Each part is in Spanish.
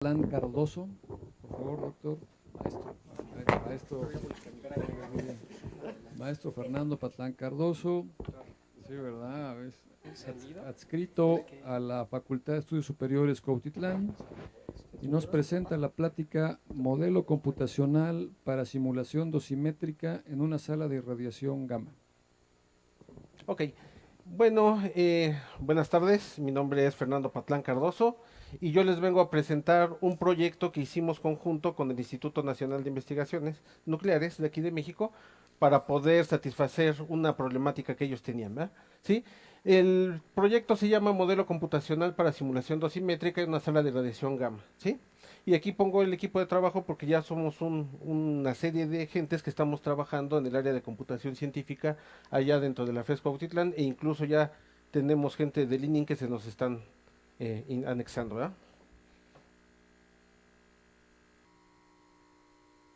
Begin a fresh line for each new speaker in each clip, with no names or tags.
Patlán Cardoso, por favor, doctor, maestro, maestro Fernando Patlán Cardoso, sí, ¿verdad? Es adscrito a la Facultad de Estudios Superiores Cuautitlán y nos presenta la plática Modelo computacional para simulación dosimétrica en una sala de irradiación gamma.
Ok, bueno, buenas tardes, mi nombre es Fernando Patlán Cardoso y yo les vengo a presentar un proyecto que hicimos conjunto con el Instituto Nacional de Investigaciones Nucleares de aquí de México para poder satisfacer una problemática que ellos tenían, ¿verdad? ¿Sí? El proyecto se llama Modelo computacional para simulación dosimétrica en una sala de radiación gamma, ¿sí? Y aquí pongo el equipo de trabajo porque ya somos una serie de gentes que estamos trabajando en el área de computación científica allá dentro de la FES Cuautitlán e incluso ya tenemos gente del ININ que se nos están anexando, ¿verdad?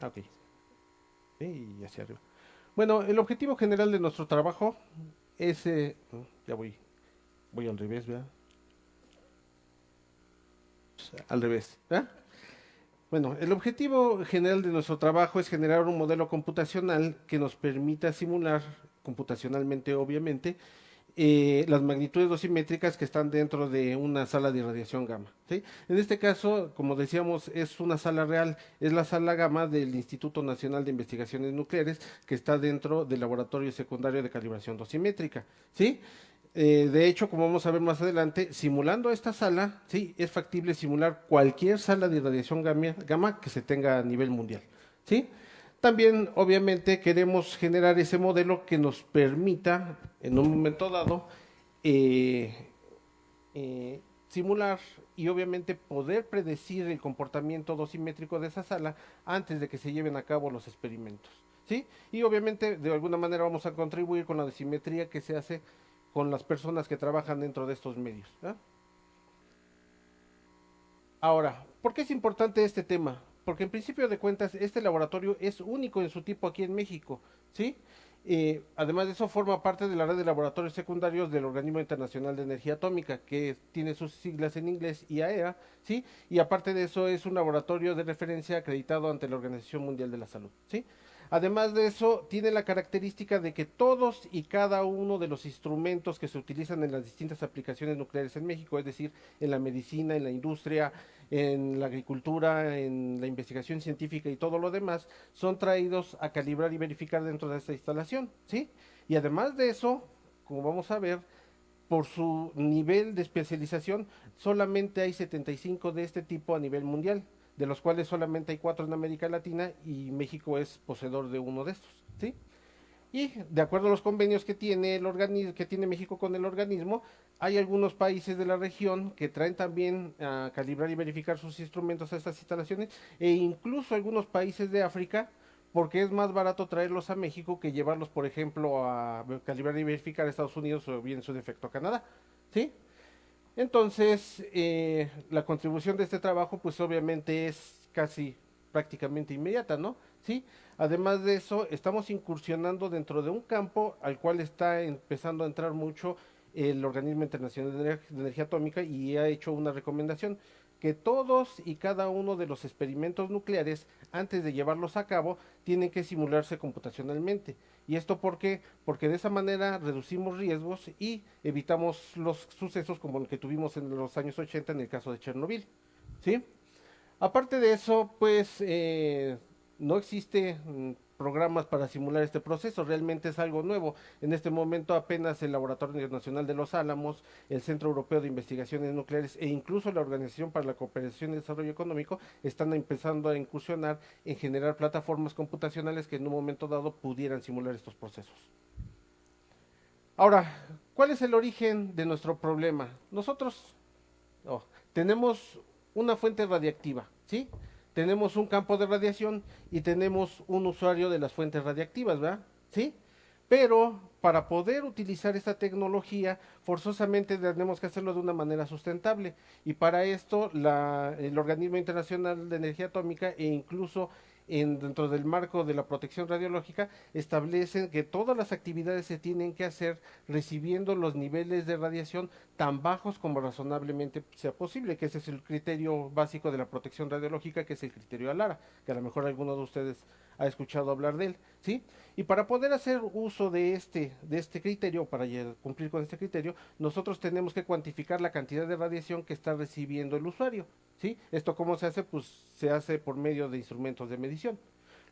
Ok, sí, y hacia arriba. Bueno, el objetivo general de nuestro trabajo es, ya voy al revés, ¿verdad? Al revés, ¿verdad? Bueno, el objetivo general de nuestro trabajo es generar un modelo computacional que nos permita simular, computacionalmente obviamente, las magnitudes dosimétricas que están dentro de una sala de irradiación gamma, ¿sí? En este caso, como decíamos, es una sala real, es la sala gamma del Instituto Nacional de Investigaciones Nucleares que está dentro del Laboratorio Secundario de Calibración Dosimétrica, ¿sí? De hecho, como vamos a ver más adelante, simulando esta sala, sí, es factible simular cualquier sala de irradiación gamma que se tenga a nivel mundial, ¿sí? También, obviamente, queremos generar ese modelo que nos permita, en un momento dado, eh, simular y obviamente poder predecir el comportamiento dosimétrico de esa sala antes de que se lleven a cabo los experimentos, ¿sí? Y obviamente, de alguna manera, vamos a contribuir con la dosimetría que se hace con las personas que trabajan dentro de estos medios, ¿eh? Ahora, ¿por qué es importante este tema? Porque en principio de cuentas este laboratorio es único en su tipo aquí en México, ¿sí? Además de eso forma parte de la red de laboratorios secundarios del Organismo Internacional de Energía Atómica, que tiene sus siglas en inglés IAEA, ¿sí? Y aparte de eso es un laboratorio de referencia acreditado ante la Organización Mundial de la Salud, ¿sí? Además de eso, tiene la característica de que todos y cada uno de los instrumentos que se utilizan en las distintas aplicaciones nucleares en México, es decir, en la medicina, en la industria, en la agricultura, en la investigación científica y todo lo demás, son traídos a calibrar y verificar dentro de esta instalación, ¿sí? Y además de eso, como vamos a ver, por su nivel de especialización, solamente hay 75 de este tipo a nivel mundial, de los cuales solamente hay 4 en América Latina y México es poseedor de uno de estos, ¿sí? Y de acuerdo a los convenios que tiene el organismo, que tiene México con el organismo, hay algunos países de la región que traen también a calibrar y verificar sus instrumentos a estas instalaciones, e incluso algunos países de África, porque es más barato traerlos a México que llevarlos, por ejemplo, a calibrar y verificar a Estados Unidos o bien su defecto a Canadá, ¿sí? Entonces, la contribución de este trabajo, pues obviamente es casi prácticamente inmediata, ¿no? Sí. Además de eso, estamos incursionando dentro de un campo al cual está empezando a entrar mucho el Organismo Internacional de Energía Atómica y ha hecho una recomendación que todos y cada uno de los experimentos nucleares, antes de llevarlos a cabo, tienen que simularse computacionalmente. ¿Y esto por qué? Porque de esa manera reducimos riesgos y evitamos los sucesos como el que tuvimos en los años 80 en el caso de Chernobyl, ¿sí? Aparte de eso, pues no existe programas para simular este proceso, realmente es algo nuevo. En este momento apenas el Laboratorio Nacional de los Álamos, el Centro Europeo de Investigaciones Nucleares e incluso la Organización para la Cooperación y Desarrollo Económico están empezando a incursionar en generar plataformas computacionales que en un momento dado pudieran simular estos procesos. Ahora, ¿cuál es el origen de nuestro problema? Nosotros oh, tenemos una fuente radiactiva, ¿sí? Tenemos un campo de radiación y tenemos un usuario de las fuentes radiactivas, ¿verdad? ¿Sí? Pero para poder utilizar esta tecnología, forzosamente tenemos que hacerlo de una manera sustentable. Y para esto, el Organismo Internacional de Energía Atómica e incluso dentro del marco de la protección radiológica, establecen que todas las actividades se tienen que hacer recibiendo los niveles de radiación tan bajos como razonablemente sea posible, que ese es el criterio básico de la protección radiológica, que es el criterio ALARA, que a lo mejor alguno de ustedes ha escuchado hablar de él, ¿sí? Y para poder hacer uso de este criterio, para cumplir con este criterio, nosotros tenemos que cuantificar la cantidad de radiación que está recibiendo el usuario, ¿sí? ¿Esto cómo se hace? Pues se hace por medio de instrumentos de medición.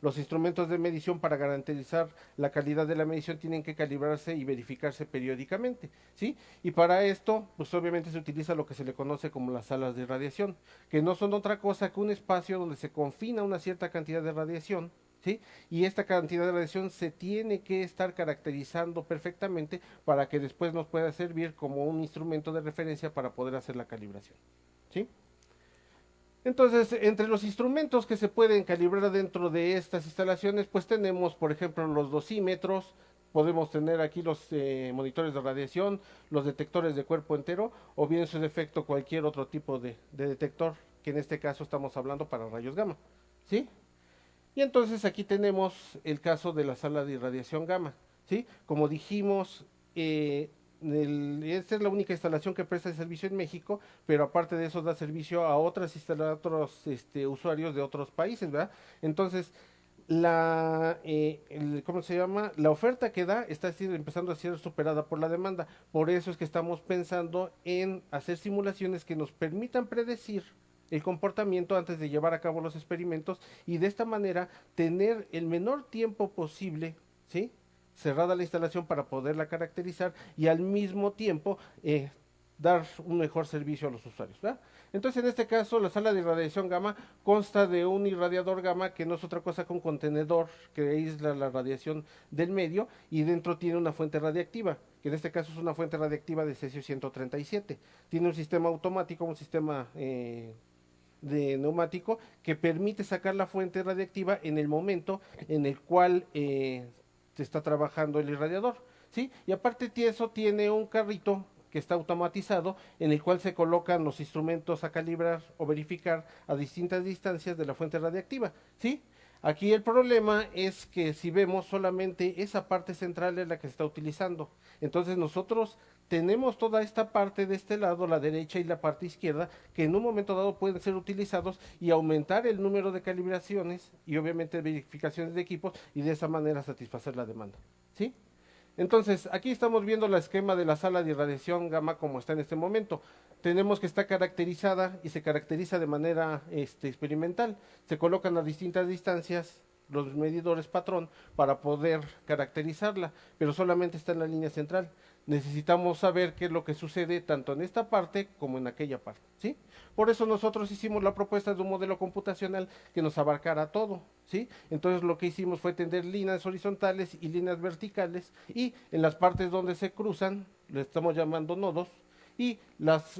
Los instrumentos de medición, para garantizar la calidad de la medición, tienen que calibrarse y verificarse periódicamente, ¿sí? Y para esto, pues obviamente se utiliza lo que se le conoce como las salas de irradiación, que no son otra cosa que un espacio donde se confina una cierta cantidad de radiación, ¿sí? Y esta cantidad de radiación se tiene que estar caracterizando perfectamente para que después nos pueda servir como un instrumento de referencia para poder hacer la calibración, ¿sí? Entonces, entre los instrumentos que se pueden calibrar dentro de estas instalaciones, pues tenemos, por ejemplo, los dosímetros, podemos tener aquí los monitores de radiación, los detectores de cuerpo entero, o bien su defecto cualquier otro tipo de detector, que en este caso estamos hablando para rayos gamma, ¿sí? Y entonces aquí tenemos el caso de la sala de irradiación gamma, ¿sí? Como dijimos, esta es la única instalación que presta el servicio en México, pero aparte de eso da servicio a otros usuarios de otros países, ¿verdad? Entonces, ¿cómo se llama? La oferta que da está empezando a ser superada por la demanda. Por eso es que estamos pensando en hacer simulaciones que nos permitan predecir el comportamiento antes de llevar a cabo los experimentos, y de esta manera tener el menor tiempo posible, ¿sí? Cerrada la instalación para poderla caracterizar y al mismo tiempo dar un mejor servicio a los usuarios, ¿verdad? Entonces, en este caso, la sala de irradiación gamma consta de un irradiador gamma, que no es otra cosa que un contenedor que aísla la radiación del medio, y dentro tiene una fuente radiactiva, que en este caso es una fuente radiactiva de cesio 137. Tiene un sistema automático, un sistema de neumático, que permite sacar la fuente radiactiva en el momento en el cual se está trabajando el irradiador, ¿sí? Y aparte de eso, tiene un carrito que está automatizado, en el cual se colocan los instrumentos a calibrar o verificar a distintas distancias de la fuente radiactiva, ¿sí? Aquí el problema es que, si vemos, solamente esa parte central es la que se está utilizando. Entonces nosotros tenemos toda esta parte de este lado, la derecha y la parte izquierda, que en un momento dado pueden ser utilizados y aumentar el número de calibraciones y obviamente verificaciones de equipos, y de esa manera satisfacer la demanda, ¿sí? Entonces, aquí estamos viendo el esquema de la sala de irradiación gamma como está en este momento. Tenemos que está caracterizada, y se caracteriza de manera experimental. Se colocan a distintas distancias los medidores patrón para poder caracterizarla, pero solamente está en la línea central. Necesitamos saber qué es lo que sucede tanto en esta parte como en aquella parte, ¿sí? Por eso nosotros hicimos la propuesta de un modelo computacional que nos abarcara todo, ¿sí? Entonces lo que hicimos fue tender líneas horizontales y líneas verticales, y en las partes donde se cruzan le estamos llamando nodos, y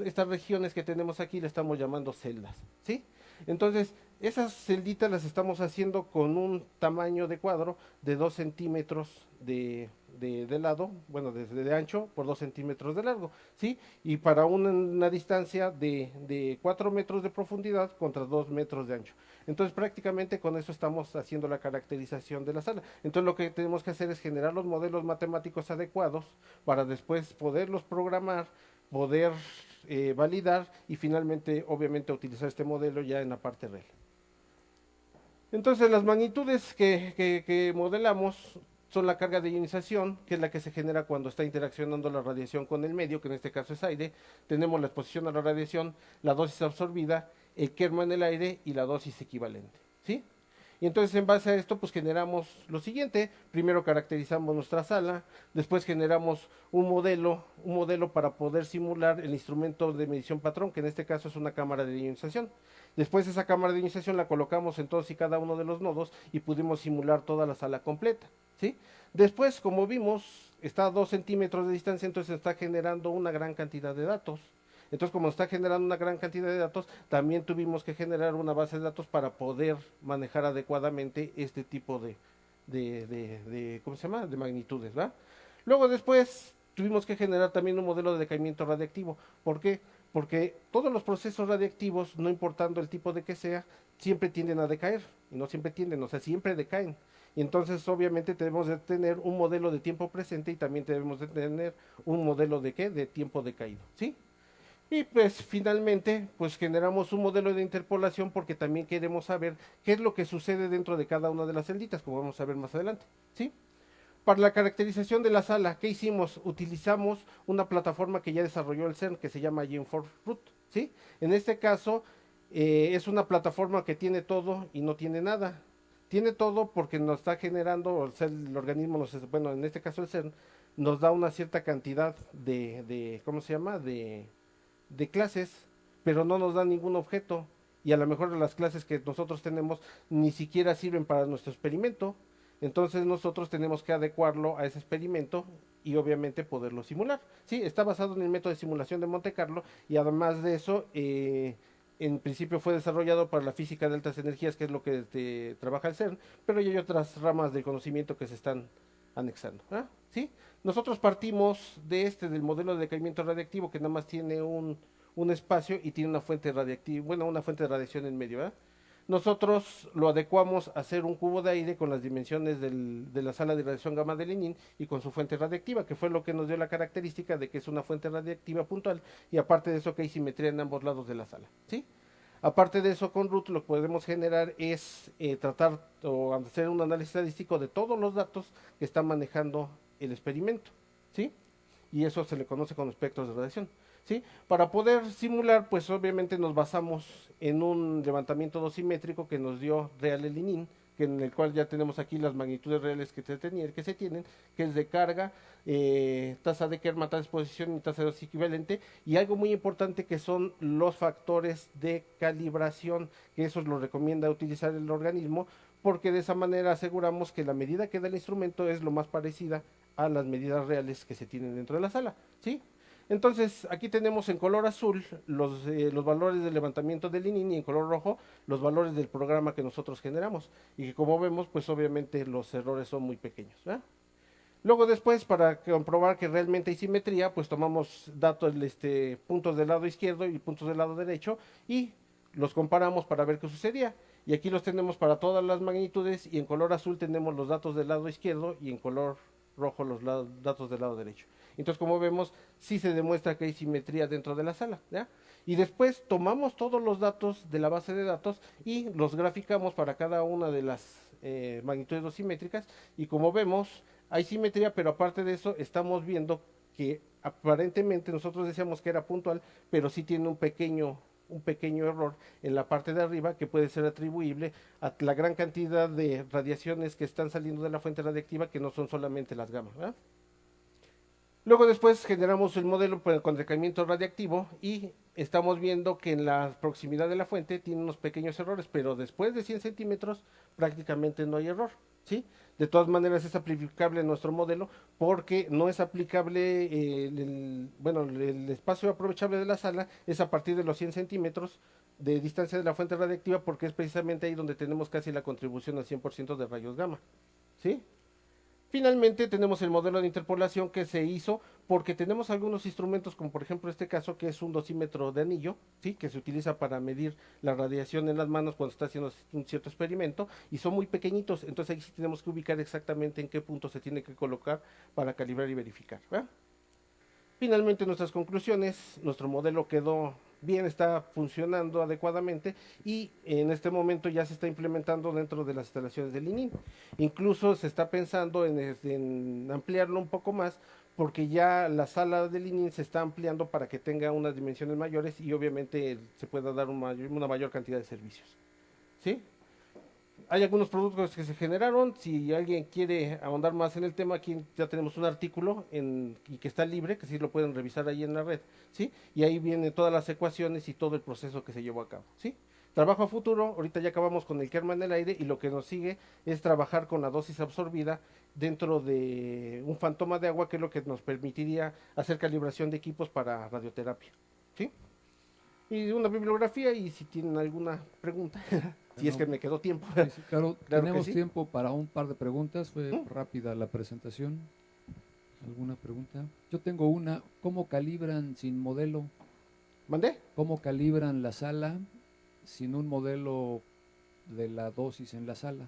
estas regiones que tenemos aquí le estamos llamando celdas, ¿sí? Entonces, esas celditas las estamos haciendo con un tamaño de cuadro de 2 centímetros de lado, bueno, de ancho por 2 centímetros de largo, ¿sí? Y para una distancia de 4 metros de profundidad contra 2 metros de ancho. Entonces, prácticamente con eso estamos haciendo la caracterización de la sala. Entonces, lo que tenemos que hacer es generar los modelos matemáticos adecuados para después poderlos programar, poder validar y finalmente, obviamente, utilizar este modelo ya en la parte real. Entonces, las magnitudes que modelamos son la carga de ionización, que es la que se genera cuando está interaccionando la radiación con el medio, que en este caso es aire. Tenemos la exposición a la radiación, la dosis absorbida, el kerma en el aire y la dosis equivalente, ¿sí? Y entonces, en base a esto, pues generamos lo siguiente. Primero caracterizamos nuestra sala, después generamos un modelo para poder simular el instrumento de medición patrón, que en este caso es una cámara de ionización. Después esa cámara de ionización la colocamos en todos y cada uno de los nodos y pudimos simular toda la sala completa, ¿sí? Después, como vimos, está a 2 centímetros de distancia, entonces está generando una gran cantidad de datos. Entonces, como está generando una gran cantidad de datos, también tuvimos que generar una base de datos para poder manejar adecuadamente este tipo ¿cómo se llama?, de magnitudes, ¿va? Luego después tuvimos que generar también un modelo de decaimiento radiactivo. ¿Por qué? Porque todos los procesos radiactivos, no importando el tipo de que sea, siempre tienden a decaer. Y no siempre tienden, o sea, siempre decaen. Y entonces obviamente tenemos de tener un modelo de tiempo presente y también debemos de tener un modelo de qué, de tiempo decaído, ¿sí? Y pues finalmente pues generamos un modelo de interpolación porque también queremos saber qué es lo que sucede dentro de cada una de las celditas, como vamos a ver más adelante, ¿sí? Para la caracterización de la sala, ¿qué hicimos? Utilizamos una plataforma que ya desarrolló el CERN que se llama Gen4Root, ¿sí? En este caso es una plataforma que tiene todo y no tiene nada. Tiene todo porque nos está generando, o sea, el organismo, bueno, en este caso el CERN, nos da una cierta cantidad ¿cómo se llama? De clases, pero no nos da ningún objeto. Y a lo mejor las clases que nosotros tenemos ni siquiera sirven para nuestro experimento. Entonces nosotros tenemos que adecuarlo a ese experimento y obviamente poderlo simular. Sí, está basado en el método de simulación de Monte Carlo y además de eso, en principio fue desarrollado para la física de altas energías, que es lo que trabaja el CERN, pero ya hay otras ramas del conocimiento que se están anexando. ¿Ah? ¿Sí? Nosotros partimos del modelo de decaimiento radiactivo que nada más tiene un espacio y tiene una fuente radiactiva, bueno, una fuente de radiación en medio. ¿Verdad? Nosotros lo adecuamos a hacer un cubo de aire con las dimensiones de la sala de radiación gamma de Lenin y con su fuente radiactiva, que fue lo que nos dio la característica de que es una fuente radiactiva puntual y aparte de eso que hay simetría en ambos lados de la sala. ¿Sí? Aparte de eso, con Root lo que podemos generar es tratar o hacer un análisis estadístico de todos los datos que está manejando el experimento, ¿sí? Y eso se le conoce como espectros de radiación, ¿sí? Para poder simular, pues obviamente nos basamos en un levantamiento dosimétrico que nos dio Real Elinin, que en el cual ya tenemos aquí las magnitudes reales que se tienen, que es de carga, tasa de Kerr, tasa de exposición y tasa de dosis equivalente, y algo muy importante que son los factores de calibración, que eso lo recomienda utilizar el organismo, porque de esa manera aseguramos que la medida que da el instrumento es lo más parecida a las medidas reales que se tienen dentro de la sala, ¿sí? Entonces, aquí tenemos en color azul los valores del levantamiento del ININ y en color rojo los valores del programa que nosotros generamos. Y que como vemos, pues obviamente los errores son muy pequeños. ¿Verdad? Luego después, para comprobar que realmente hay simetría, pues tomamos datos, puntos del lado izquierdo y puntos del lado derecho y los comparamos para ver qué sucedía. Y aquí los tenemos para todas las magnitudes y en color azul tenemos los datos del lado izquierdo y en color rojo los datos del lado derecho. Entonces, como vemos, sí se demuestra que hay simetría dentro de la sala. ¿ya? Y después tomamos todos los datos de la base de datos y los graficamos para cada una de las magnitudes dosimétricas. Y como vemos, hay simetría, pero aparte de eso, estamos viendo que aparentemente nosotros decíamos que era puntual, pero sí tiene un pequeño error en la parte de arriba que puede ser atribuible a la gran cantidad de radiaciones que están saliendo de la fuente radiactiva que no son solamente las gamma. ¿verdad? Luego después generamos el modelo con decaimiento radiactivo y estamos viendo que en la proximidad de la fuente tiene unos pequeños errores, pero después de 100 centímetros prácticamente no hay error. ¿sí? De todas maneras es aplicable en nuestro modelo porque no es aplicable, el espacio aprovechable de la sala es a partir de los 100 centímetros de distancia de la fuente radiactiva porque es precisamente ahí donde tenemos casi la contribución al 100% de rayos gamma. ¿Sí? Finalmente tenemos el modelo de interpolación que se hizo porque tenemos algunos instrumentos como por ejemplo este caso que es un dosímetro de anillo, ¿sí? que se utiliza para medir la radiación en las manos cuando está haciendo un cierto experimento y son muy pequeñitos, entonces ahí sí tenemos que ubicar exactamente en qué punto se tiene que colocar para calibrar y verificar. ¿verdad? Finalmente nuestras conclusiones, nuestro modelo quedó bien, está funcionando adecuadamente y en este momento ya se está implementando dentro de las instalaciones del ININ. Incluso se está pensando en ampliarlo un poco más porque ya la sala del ININ se está ampliando para que tenga unas dimensiones mayores y obviamente se pueda dar una mayor cantidad de servicios. ¿Sí? Hay algunos productos que se generaron. Si alguien quiere ahondar más en el tema, aquí ya tenemos un artículo y que está libre, que sí lo pueden revisar ahí en la red, ¿sí? Y ahí vienen todas las ecuaciones y todo el proceso que se llevó a cabo, ¿sí? Trabajo a futuro, ahorita ya acabamos con el Kerman en el aire y lo que nos sigue es trabajar con la dosis absorbida dentro de un fantoma de agua, que es lo que nos permitiría hacer calibración de equipos para radioterapia, ¿sí? Y una bibliografía y si tienen alguna pregunta, si es que me quedó tiempo.
Sí, sí, claro,
Claro que
tenemos
sí.
tiempo para un par de preguntas. Fue rápida la presentación. ¿Alguna pregunta? Yo tengo una. ¿Cómo calibran sin modelo?
¿Mandé?
¿Cómo calibran la sala sin un modelo de la dosis en la sala?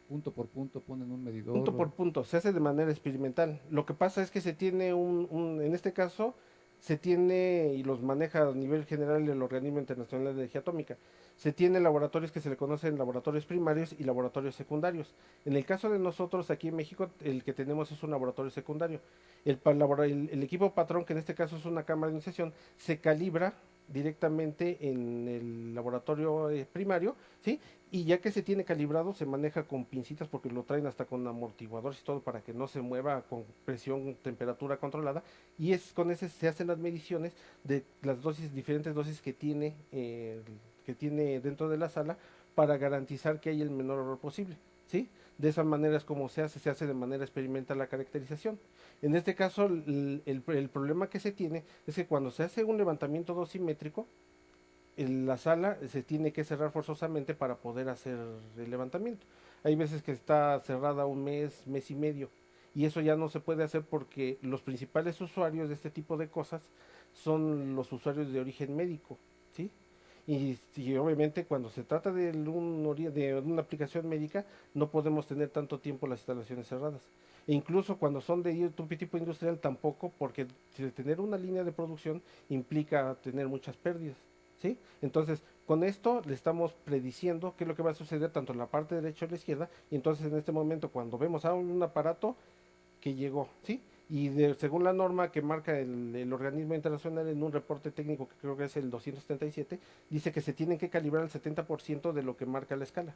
Punto por punto ponen un
Punto
medidor.
por punto, se hace de manera experimental. Lo que pasa es que se tiene en este caso, se tiene y los maneja a nivel general el Organismo Internacional de Energía Atómica. Se tiene laboratorios que se le conocen laboratorios primarios y laboratorios secundarios. En el caso de nosotros aquí en México, el que tenemos es un laboratorio secundario. El equipo patrón, que en este caso es una cámara de iniciación, se calibra directamente en el laboratorio primario, ¿sí? Y ya que se tiene calibrado, se maneja con pincitas porque lo traen hasta con amortiguadores y todo para que no se mueva con presión, temperatura controlada. Y es con ese se hacen las mediciones de las dosis, diferentes dosis que tiene dentro de la sala para garantizar que hay el menor error posible, ¿sí? De esa manera es como se hace de manera experimental la caracterización. En este caso, el problema que se tiene es que cuando se hace un levantamiento dosimétrico, la sala se tiene que cerrar forzosamente para poder hacer el levantamiento. Hay veces que está cerrada un mes, mes y medio, y eso ya no se puede hacer porque los principales usuarios de este tipo de cosas son los usuarios de origen médico, ¿sí? Y obviamente cuando se trata de una aplicación médica no podemos tener tanto tiempo las instalaciones cerradas. E incluso cuando son de tipo industrial tampoco, porque tener una línea de producción implica tener muchas pérdidas. ¿Sí? Entonces, con esto le estamos prediciendo qué es lo que va a suceder tanto en la parte derecha o la izquierda, y entonces en este momento cuando vemos a un aparato que llegó, ¿sí? Y según la norma que marca el organismo internacional en un reporte técnico que creo que es el 277, dice que se tienen que calibrar el 70% de lo que marca la escala,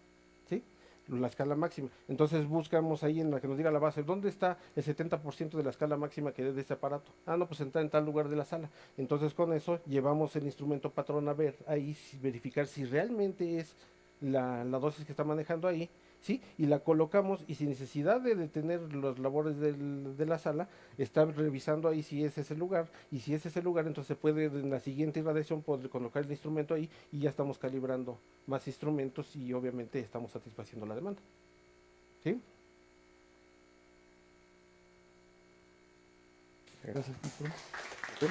¿sí? La escala máxima. Entonces buscamos ahí en la que nos diga la base, ¿dónde está el 70% de la escala máxima que dé de este aparato? Ah, no, pues está en tal lugar de la sala. Entonces con eso llevamos el instrumento patrón a ver ahí, verificar si realmente es la dosis que está manejando ahí, ¿sí? Y la colocamos y sin necesidad de detener las labores de la sala, está revisando ahí si es ese lugar, y si es ese lugar, entonces se puede en la siguiente irradiación poder colocar el instrumento ahí y ya estamos calibrando más instrumentos y obviamente estamos satisfaciendo la demanda. ¿Sí?
Gracias, maestro.
¿Sí?